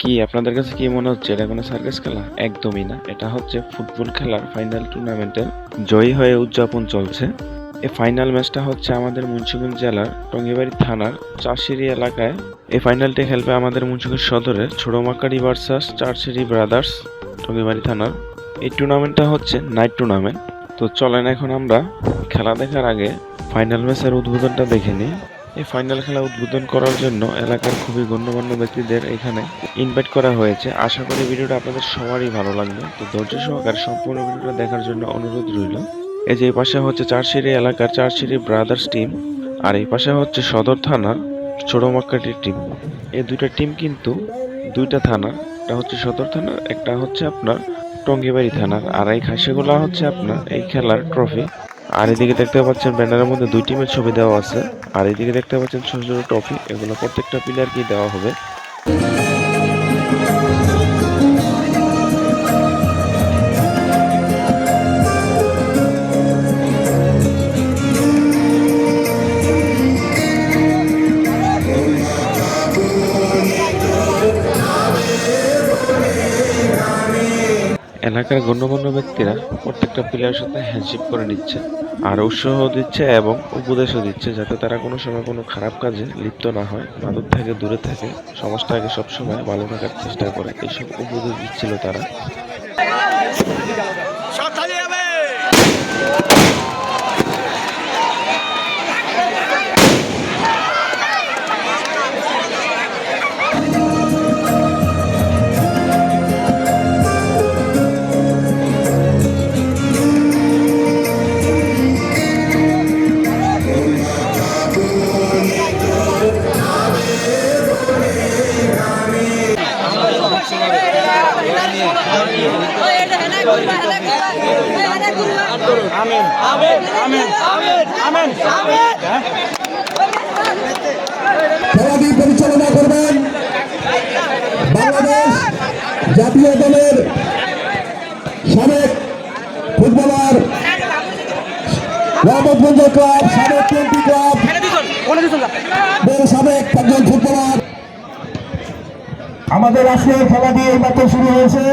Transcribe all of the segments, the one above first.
কি আপনাদের কাছে কি মনে হচ্ছে এটা কোনো সার্কাস খেলা? একদমই না, এটা হচ্ছে ফুটবল খেলার ফাইনাল টুর্নামেন্টের জয়ী হয়ে উদযাপন চলছে। এই ফাইনাল ম্যাচটা হচ্ছে আমাদের মুন্সিগঞ্জ জেলার টঙ্গিবাড়ি থানার চারশিরি এলাকায়। এই ফাইনালটি খেলবে আমাদের মুন্সিগঞ্জ সদরের ছোটমাকাড়ি ভার্সাস চারশিরি ব্রাদার্স টঙ্গিবাড়ি থানার। এই টুর্নামেন্টটা হচ্ছে নাইট টুর্নামেন্ট। তো চলেন এখন আমরা খেলা দেখার আগে ফাইনাল ম্যাচের উদ্বোধনটা দেখে নিই। এই ফাইনাল খেলা উদ্বোধন করার জন্য এলাকার খুবই গণ্যমান্য ব্যক্তিদের এখানে ইনভাইট করা হয়েছে। আশা করি ভিডিওটা আপনাদের সবারই ভালো লাগবে। তো ধৈর্য সহকারে সম্পূর্ণ ভিডিওটা দেখার জন্য অনুরোধ রইল। এই যে এই পাশে হচ্ছে চারশিরি এলাকার চারশিরি ব্রাদার্স টিম, আর এই পাশে হচ্ছে সদর থানার ছোটমাকাটির টিম। এই দুইটা টিম কিন্তু দুইটা থানা, একটা হচ্ছে সদর থানার, একটা হচ্ছে আপনার টঙ্গিবাড়ি থানার। আর এই খাসিগুলা হচ্ছে আপনার এই খেলার ট্রফি। আর এদিকে দেখতে পাচ্ছেন ব্যানারের মধ্যে দুই টিমের ছবি দেওয়া আছে। আর এদিকে দেখতে পাচ্ছেন ছোট ছোট ট্রফি, এগুলো প্রত্যেকটা প্লেয়ারকে দেওয়া হবে। এলাকার গণ্যমান্য ব্যক্তিরা প্রত্যেকটা প্লেয়ারের সাথে হ্যান্ডশেক করে নিচ্ছে, আর উৎসাহ দিচ্ছে এবং উপদেশও দিচ্ছে যাতে তারা কোনো সময় কোনো খারাপ কাজে লিপ্ত না হয়, মাদক থেকে দূরে থাকে, সমাজটাকে সবসময় ভালো থাকার চেষ্টা করে, এইসব উপদেশ দিচ্ছিল তারা। আমিন আমিন আমিন আমিন আমিন। খেলাটি পরিচালনা করবেন বাংলাদেশ জাতীয় দলের সাবেক ফুটবলার, রহমতগঞ্জ ক্লাব, সাবেক টোয়েন্টি ক্লাব, সাবেক একজন ফুটবলার। আমাদের আজকে খেলাটি এইমাত্র শুরু হয়েছে।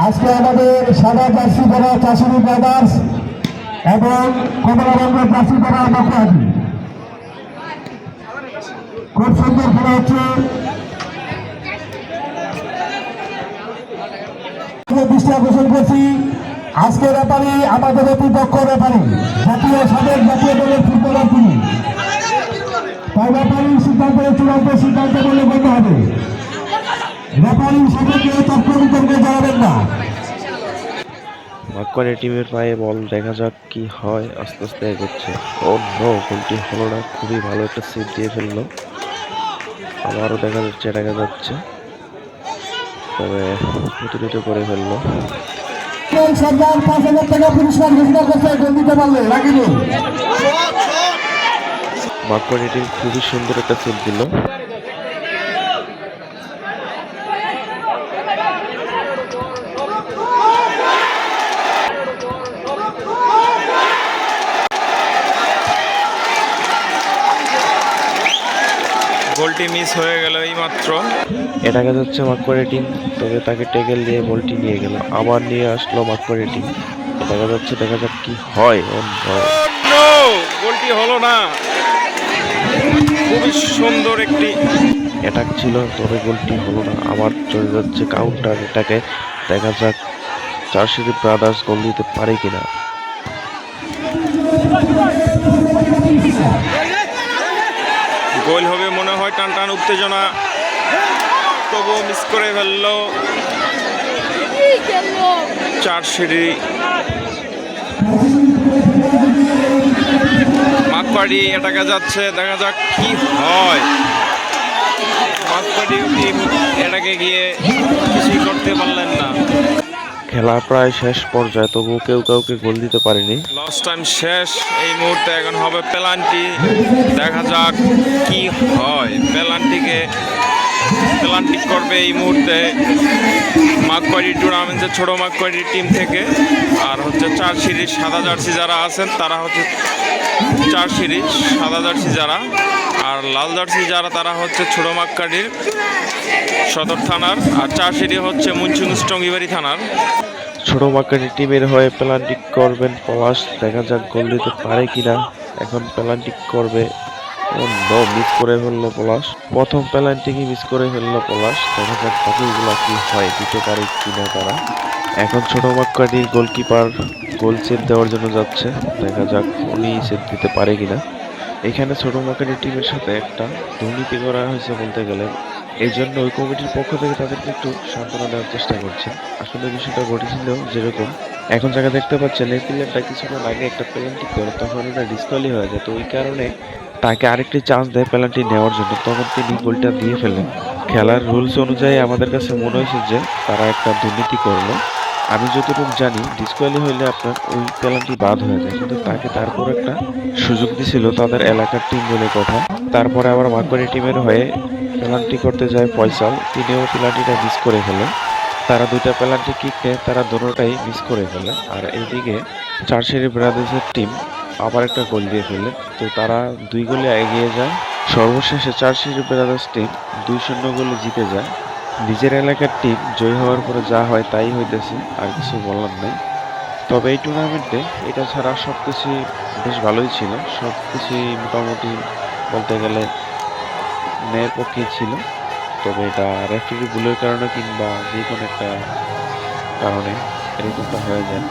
আজকে আমাদের সাদা জার্সি পরা চাষিনী ব্রাদার্স এবং কমলা রঙের জার্সি পরা বাকুয়াটি, খুব সুন্দর খেলা হচ্ছে। দৃষ্টি আকর্ষণ করছি, আজকে রেফারি আমাদের অতি দক্ষ রেফারি, সাবেক জাতীয় দলের ফুটবলার তিনি। তাই রেফারির সিদ্ধান্তের চূড়ান্ত সিদ্ধান্ত বলে গণ্য হবে। রেফারির সাপেক্ষে তর্ক বিতর্কে জড়াবেন না। মাকুয়ারি টিমের পায়ে বল, দেখা যাক কি হয়। আস্তে আস্তে এগোচ্ছে। ও নো, গোলটি হলো না। খুবই ভালো একটা সেভ দিয়ে ফেললো। আবারও দেখা যাচ্ছে, তবে প্রতিরোধ করে ফেললো। সরকার ৫,০০০ টাকা পুরস্কার ঘোষণা করছে গোল দিতে পারলে রাগিনি। মাকুয়ারি টিম খুবই সুন্দর একটা সেভ দিল। গোলটি মিস হয়ে গেল এই মাত্র। এটাকে যাচ্ছে মাকুয়ারি টিম, তবে তাকে টেকেল দিয়ে বলটি নিয়ে গেল। আবার নিয়ে আসলো মাকুয়ারি টিম। দেখা যাচ্ছে, দেখা যাক কি হয়। গোলটি হলো না। খুবই সুন্দর একটি অ্যাটাক ছিল, তবে গোলটি হলো না। আবার চলে যাচ্ছে কাউন্টার। এটাকে দেখা যাক চারশিরি ব্রাদার্স গোল দিতে পারে কিনা। গোল হবে মনে হয়, টান টান উত্তেজনা, তবুও মিস করে ফেললো চারশিরি। মাকুয়ারি এটাকে যাচ্ছে, দেখা যাক কি হয়। মাকুয়ারি টিম এটাকে গিয়ে কিছুই করতে পারলেন না। খেলা প্রায় শেষ পর্যায়ে, তবুও কেউ কাউকে গোল দিতে পারেনি। লাস্ট টাইম শেষ। এই মুহূর্তে এখন হবে পেনাল্টি। দেখা যাক কি হয়। পেনাল্টি করবে এই মুহূর্তে মাকবাড়ি টুর্নামেন্টের ছোট মাকবাড়ির টিম থেকে। আর হচ্ছে 4 সিরিজ সাদা জার্সি যারা আছেন তারা হচ্ছে 4 সিরিজ সাদা জার্সি যারা, আর লাল জার্সি যারা তারা হচ্ছে ছোট মাকবাড়ির সদর থানার, আর 4 সিরিজ হচ্ছে মুন্সিগঞ্জ টঙ্গিবাড়ি থানার। ছোট মাকারি টিমের হয়ে পেনাল্টি করবেন পলাশ, দেখা যাক গোল দিতে পারে কিনা। এখন পেনাল্টি করবে, ও নো, মিস করে ফেললো পলাশ। প্রথম পেনাল্টিকে মিস করে ফেললো পলাশ, দেখা যাক বাকিগুলো কি হয়, দিতে পারে কিনা তারা। এখন ছোট মাকারির গোলকিপার গোল সেভ দেওয়ার জন্য যাচ্ছে, দেখা যাক উনি সেভ দিতে পারে কিনা। এখানে ছোট মাকারি টিমের সাথে একটা দুর্নীতি করা হয়েছে বলতে গেলে, এই জন্য ওই কমিটির পক্ষ থেকে তাদেরকে একটু সান্ত্বনা দেওয়ার চেষ্টা করছে। আসলে বিষয়টা ঘটেছিল যেরকম, এখন জায়গা দেখতে পাচ্ছেন এই প্লেয়ারটা কিছুক্ষণ আগে একটা পেনাল্টি করে তখন এটা ডিসকোয়ালি হয়ে যায়, তো ওই কারণে তাকে আরেকটি চান্স দেয় পেনাল্টি নেওয়ার জন্য, তখন তিনি গোলটা দিয়ে ফেলেন। খেলার রুলস অনুযায়ী আমাদের কাছে মনে হয়েছে যে তারা একটা দুর্নীতি করলো। আমি যতটুকু জানি ডিসকোয়ালি হইলে আপনার ওই পেনাল্টি বাদ হয়ে যায়, কিন্তু তাকে তারপর একটা সুযোগ দিছিল তাদের এলাকার টিম বলে কথা। তারপরে আবার মাকবাড়ি টিমের হয়ে পেনাল্টি করতে যায় ফয়সাল, তিনিও পেনাল্টিটা মিস করে ফেলে। তারা দুইটা পেনাল্টি কিক নেয়, তারা দুটোটাই মিস করে ফেলে। আর এইদিকে চারশিরি ব্রাদার্সের টিম আবার একটা গোল দিয়ে ফেলে, তো তারা 2 গোলে এগিয়ে যায়। সর্বশেষে চারশিরি ব্রাদার্স টিম 2-0 গোলে জিতে যায়। নিজের এলাকার টিম জয় হওয়ার পরে যা হয় তাই হইতেছে, আর কিছু বলার নেই। তবে এই টুর্নামেন্টে এটা ছাড়া সব কিছুই বেশ ভালোই ছিল, সব কিছুই মোটামুটি বলতে গেলে ন্যায়ের পক্ষেই ছিল। তবে এটা রেফারি ভুলের কারণে কিংবা যে কোনো একটা কারণে এরকমটা হয়ে যায়।